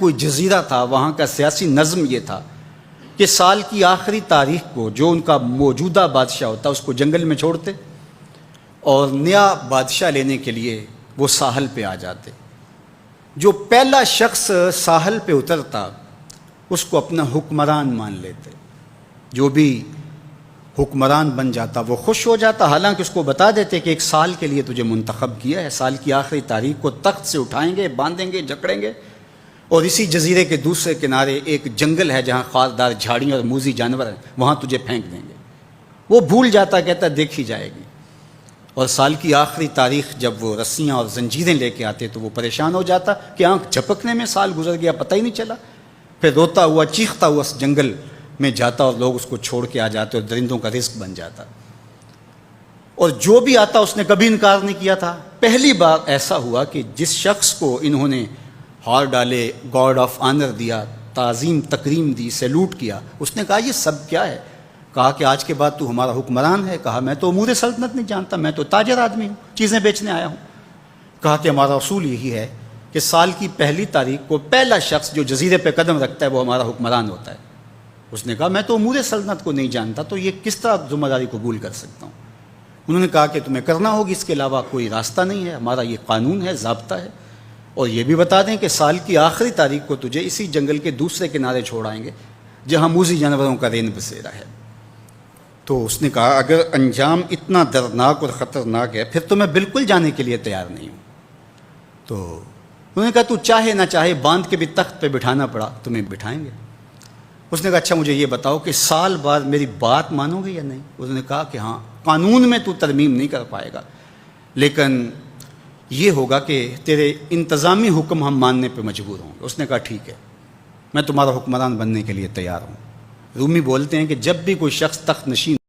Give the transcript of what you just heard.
کوئی جزیرہ تھا، وہاں کا سیاسی نظم یہ تھا کہ سال کی آخری تاریخ کو جو ان کا موجودہ بادشاہ ہوتا اس کو جنگل میں چھوڑتے اور نیا بادشاہ لینے کے لیے وہ ساحل پہ آ جاتے۔ جو پہلا شخص ساحل پہ اترتا اس کو اپنا حکمران مان لیتے۔ جو بھی حکمران بن جاتا وہ خوش ہو جاتا، حالانکہ اس کو بتا دیتے کہ ایک سال کے لیے تجھے منتخب کیا ہے، سال کی آخری تاریخ کو تخت سے اٹھائیں گے، باندھیں گے، جکڑیں گے، اور اسی جزیرے کے دوسرے کنارے ایک جنگل ہے جہاں خاردار جھاڑیاں اور موذی جانور ہیں، وہاں تجھے پھینک دیں گے۔ وہ بھول جاتا، کہتا دیکھی جائے گی۔ اور سال کی آخری تاریخ جب وہ رسیاں اور زنجیریں لے کے آتے تو وہ پریشان ہو جاتا کہ آنکھ جھپکنے میں سال گزر گیا، پتہ ہی نہیں چلا۔ پھر روتا ہوا چیختا ہوا اس جنگل میں جاتا اور لوگ اس کو چھوڑ کے آ جاتے اور درندوں کا رزق بن جاتا۔ اور جو بھی آتا اس نے کبھی انکار نہیں کیا تھا۔ پہلی بار ایسا ہوا کہ جس شخص کو انہوں نے ہار ڈالے، گارڈ آف آنر دیا، تعظیم تکریم دی، سیلوٹ کیا، اس نے کہا یہ سب کیا ہے؟ کہا کہ آج کے بعد تو ہمارا حکمران ہے۔ کہا میں تو امور سلطنت نہیں جانتا، میں تو تاجر آدمی ہوں، چیزیں بیچنے آیا ہوں۔ کہا کہ ہمارا اصول یہی ہے کہ سال کی پہلی تاریخ کو پہلا شخص جو جزیرے پہ قدم رکھتا ہے وہ ہمارا حکمران ہوتا ہے۔ اس نے کہا میں تو امور سلطنت کو نہیں جانتا، تو یہ کس طرح ذمہ داری قبول کر سکتا ہوں؟ انہوں نے کہا کہ تمہیں کرنا ہوگی، اس کے علاوہ کوئی راستہ نہیں ہے، ہمارا یہ قانون ہے، ضابطہ ہے۔ اور یہ بھی بتا دیں کہ سال کی آخری تاریخ کو تجھے اسی جنگل کے دوسرے کنارے چھوڑائیں گے جہاں موذی جانوروں کا رین بسیرا ہے۔ تو اس نے کہا اگر انجام اتنا دردناک اور خطرناک ہے پھر تو میں بالکل جانے کے لیے تیار نہیں ہوں۔ تو انہوں نے کہا تو چاہے نہ چاہے باندھ کے بھی تخت پہ بٹھانا پڑا تمہیں بٹھائیں گے۔ اس نے کہا اچھا مجھے یہ بتاؤ کہ سال بعد میری بات مانو گے یا نہیں؟ انہوں نے کہا کہ ہاں، قانون میں تو ترمیم نہیں کر پائے گا، لیکن یہ ہوگا کہ تیرے انتظامی حکم ہم ماننے پہ مجبور ہوں گے۔ اس نے کہا ٹھیک ہے، میں تمہارا حکمران بننے کے لیے تیار ہوں۔ رومی بولتے ہیں کہ جب بھی کوئی شخص تخت نشین